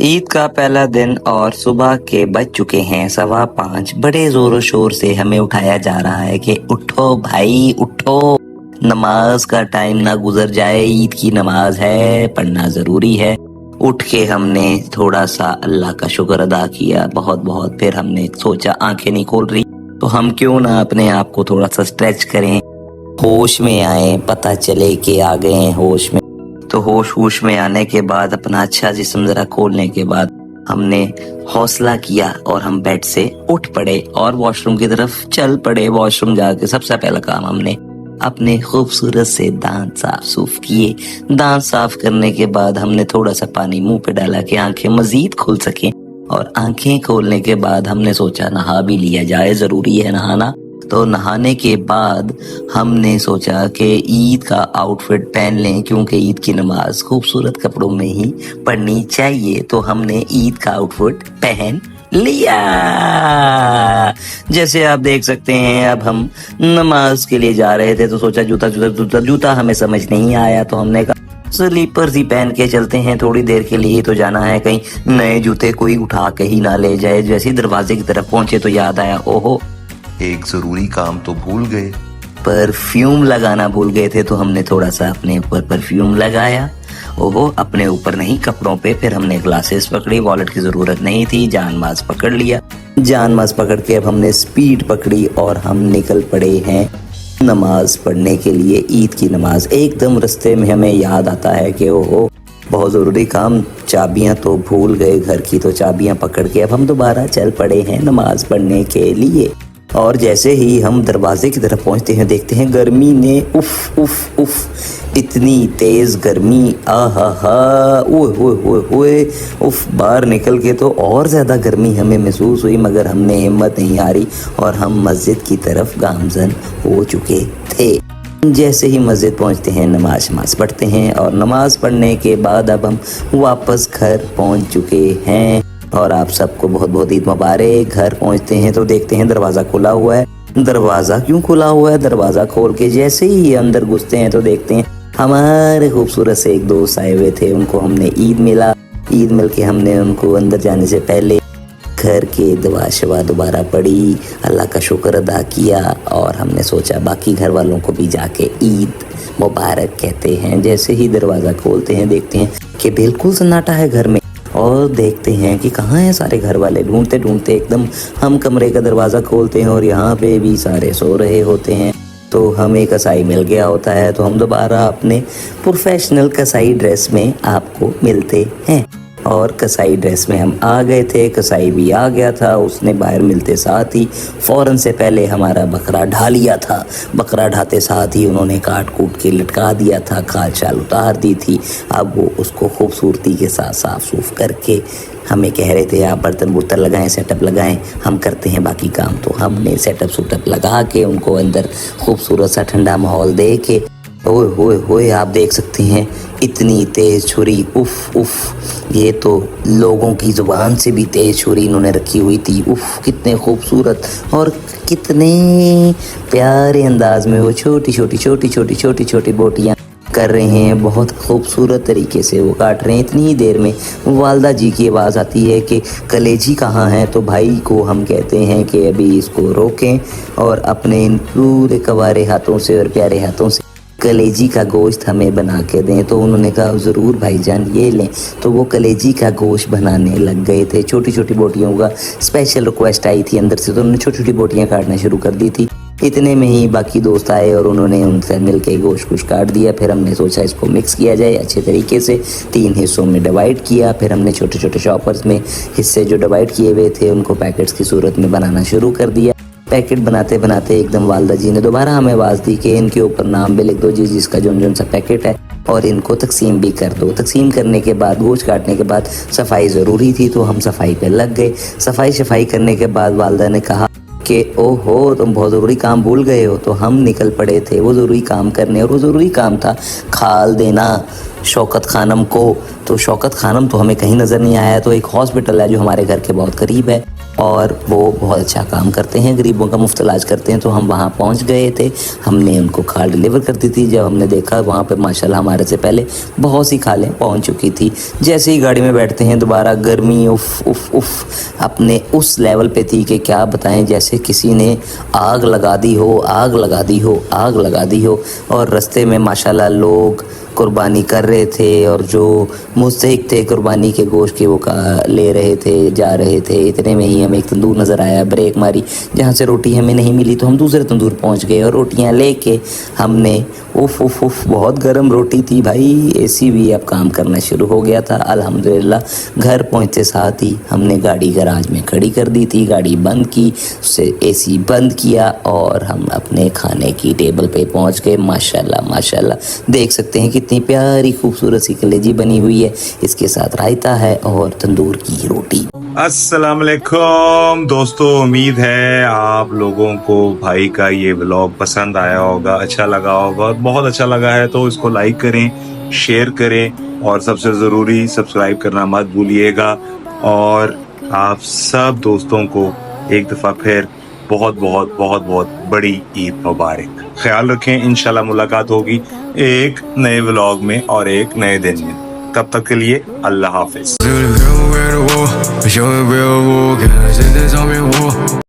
ईद का पहला दिन और सुबह के बज चुके हैं 5:15। बड़े जोरों शोर से हमें उठाया जा रहा है कि उठो भाई उठो, नमाज का टाइम ना गुजर जाए, ईद की नमाज है, पढ़ना जरूरी है। उठ के हमने थोड़ा सा अल्लाह का शुक्र अदा किया बहुत बहुत। फिर हमने सोचा आंखें नहीं खोल रही तो हम क्यों ना अपने आप को थोड़ा सा स्ट्रेच करें, होश में आए, पता चले कि आ गए हैं होश में। तो होश में आने के बाद अपना अच्छा जिस्म जरा खोलने के बाद हमने हौसला किया और हम बेड से उठ पड़े और वॉशरूम की तरफ चल पड़े। वॉशरूम जाके सबसे पहला काम हमने अपने खूबसूरत से दांत साफ सूफ किए। दांत साफ करने के बाद हमने थोड़ा सा पानी मुंह पे डाला कि आंखें मजीद खुल सकें, और आंखें खोलने के बाद हमने सोचा नहा भी लिया जाए, जरूरी है नहाना। तो नहाने के बाद हमने सोचा कि ईद का आउटफिट पहन लें, क्योंकि ईद की नमाज खूबसूरत कपड़ों में ही पढ़नी चाहिए। तो हमने ईद का आउटफिट पहन लिया। जैसे आप देख सकते हैं अब हम नमाज के लिए जा रहे थे तो सोचा जूता हमें समझ नहीं आया, तो हमने कहा स्लीपर्स ही पहन के चलते हैं, थोड़ी देर के लिए तो जाना है, कहीं नए जूते कोई उठा के ही ना ले जाए। जैसे ही दरवाजे की तरफ पहुंचे तो याद आया, ओहो एक जरूरी काम तो भूल गए, परफ्यूम लगाना भूल गए थे। तो हमने थोड़ा सा अपने ऊपर परफ्यूम लगाया। ओहो, अपने ऊपर नहीं कपड़ों पे। फिर हमने ग्लासेस पकड़ी, वॉलेट की जरूरत नहीं थी, जानमाज पकड़ लिया। जानमाज पकड़ के अब हमने स्पीड पकड़ी और हम निकल पड़े हैं नमाज पढ़ने के लिए, ईद की नमाज। एकदम रास्ते में हमें याद आता है कि ओहो बहुत ज़रूरी काम, चाबियां तो भूल गए घर की। तो चाबियां पकड़ के अब हम दोबारा चल पड़े हैं नमाज पढ़ने के लिए। और जैसे ही हम दरवाजे की तरफ पहुंचते हैं देखते हैं गर्मी ने उफ उफ उफ, इतनी तेज़ गर्मी, आहा हा, ओए उफ। बाहर निकल के तो और ज़्यादा गर्मी हमें महसूस हुई, मगर हमने हिम्मत नहीं हारी और हम मस्जिद की तरफ गामजन हो चुके थे। जैसे ही मस्जिद पहुंचते हैं नमाज पढ़ते हैं, और नमाज पढ़ने के बाद अब हम वापस घर पहुंच चुके हैं। और आप सबको बहुत बहुत ईद मुबारक। घर पहुंचते हैं तो देखते हैं दरवाज़ा खुला हुआ है। दरवाज़ा क्यों खुला हुआ है? दरवाज़ा खोल के जैसे ही अंदर घुसते हैं तो देखते हैं हमारे खूबसूरत से एक दोस्त आए हुए थे, उनको हमने ईद मिल के हमने उनको अंदर जाने से पहले घर के दुआ शवा दोबारा पढ़ी, अल्लाह का शुक्र अदा किया, और हमने सोचा बाकी घर वालों को भी जाके ईद मुबारक कहते हैं। जैसे ही दरवाज़ा खोलते हैं देखते हैं कि बिल्कुल सन्नाटा है घर में, और देखते हैं कि कहाँ हैं सारे घर वाले। ढूंढते ढूंढते एकदम हम कमरे का दरवाज़ा खोलते हैं और यहाँ पे भी सारे सो रहे होते हैं। तो हमें कसाई मिल गया होता है, तो हम दोबारा अपने प्रोफेशनल कसाई ड्रेस में आपको मिलते हैं। और कसाई ड्रेस में हम आ गए थे, कसाई भी आ गया था। उसने बाहर मिलते साथ ही फ़ौरन से पहले हमारा बकरा ढा लिया था। बकरा ढाते साथ ही उन्होंने काट कूट के लटका दिया था, खाल शाल उतार दी थी। अब वो उसको खूबसूरती के साथ साफ सूफ करके हमें कह रहे थे आप बर्तन बुर्तन लगाएं, सेटअप लगाएं, हम करते हैं बाकी काम। तो हमने सेटअप सूटअप लगा के उनको अंदर खूबसूरत सा ठंडा माहौल दे के, ओए होए आप देख सकते हैं इतनी तेज़ छुरी, उफ उफ, ये तो लोगों की ज़ुबान से भी तेज़ छुरी इन्होंने रखी हुई थी। उफ, कितने खूबसूरत और कितने प्यारे अंदाज में वो छोटी छोटी बोटियाँ कर रहे हैं। बहुत खूबसूरत तरीके से वो काट रहे हैं। इतनी ही देर में वालदा जी की आवाज़ आती है कि कलेजी कहाँ है। तो भाई को हम कहते हैं कि अभी इसको रोकें और अपने इन पूरे कवारे हाथों से और प्यारे हाथों से कलेजी का गोश्त हमें बना के दें। तो उन्होंने कहा ज़रूर भाईजान ये लें। तो वो कलेजी का गोश्त बनाने लग गए थे। छोटी छोटी बोटियों का स्पेशल रिक्वेस्ट आई थी अंदर से, तो उन्होंने छोटी छोटी बोटियाँ काटना शुरू कर दी थी। इतने में ही बाकी दोस्त आए और उन्होंने उनसे मिल के गोश्त कुछ काट दिया। फिर हमने सोचा इसको मिक्स किया जाए अच्छे तरीके से, 3 हिस्सों में डिवाइड किया। फिर हमने छोटे छोटे शॉपर्स में हिस्से जो डिवाइड किए हुए थे उनको पैकेट्स की सूरत में बनाना शुरू कर दिया। पैकेट बनाते बनाते एकदम वालदा जी ने दोबारा हमें आवाज़ दी कि इनके ऊपर नाम भी लिख दो जिसका जोन सा पैकेट है, और इनको तकसीम भी कर दो। तकसीम करने के बाद गोश्त काटने के बाद सफाई ज़रूरी थी, तो हम सफाई पे लग गए। सफाई करने के बाद वालदा ने कहा कि ओहो तुम बहुत ज़रूरी काम भूल गए हो। तो हम निकल पड़े थे वो ज़रूरी काम करने, और वो ज़रूरी काम था खाल देना शौकत खानम को। तो शौकत खानम तो हमें कहीं नज़र नहीं आया। तो एक हॉस्पिटल है जो हमारे घर के बहुत करीब है, اور وہ بہت اچھا کام کرتے ہیں, غریبوں کا مفت علاج کرتے ہیں. تو ہم وہاں پہنچ گئے تھے, ہم نے ان کو کھال ڈلیور کر دی تھی. جب ہم نے دیکھا وہاں پہ ماشاءاللہ ہمارے سے پہلے بہت سی کھالیں پہنچ چکی تھی. جیسے ہی گاڑی میں بیٹھتے ہیں دوبارہ گرمی اف اف اف اپنے اس لیول پہ تھی کہ کیا بتائیں, جیسے کسی نے آگ لگا دی ہو, آگ لگا دی ہو, آگ لگا دی ہو. اور رستے میں ماشاءاللہ لوگ قربانی کر رہے تھے, اور جو مستحق تھے قربانی کے گوشت کے وہ لے رہے تھے, جا رہے تھے. اتنے میں ہی ہمیں ایک تندور نظر آیا, بریک ماری, جہاں سے روٹی ہمیں نہیں ملی تو ہم دوسرے تندور پہنچ گئے, اور روٹیاں لے کے ہم نے اف اف اف بہت گرم روٹی تھی بھائی. اے سی بھی اب کام کرنا شروع ہو گیا تھا الحمدللہ. گھر پہنچتے ساتھ ہی ہم نے گاڑی گراج میں کھڑی کر دی تھی, گاڑی بند کی, اسے اے سی بند کیا, اور ہم اپنے کھانے کی ٹیبل پہ پہنچ گئے. ماشاءاللہ ماشاءاللہ دیکھ سکتے ہیں کتنی پیاری خوبصورت سی کلیجی بنی ہوئی ہے, اس کے ساتھ رائتا ہے اور تندور کی روٹی. السلام علیکم دوستو, امید ہے آپ لوگوں کو بھائی کا یہ ولاگ پسند آیا ہوگا, اچھا لگا ہوگا. اور بہت اچھا لگا ہے تو اس کو لائک کریں, شیئر کریں, اور سب سے ضروری سبسکرائب کرنا مت بھولیے گا. اور آپ سب دوستوں کو ایک دفعہ پھر بہت بہت بہت بہت بڑی عید مبارک. خیال رکھیں, انشاءاللہ ملاقات ہوگی ایک نئے ولاگ میں اور ایک نئے دن میں. تب تک کے لیے اللہ حافظ.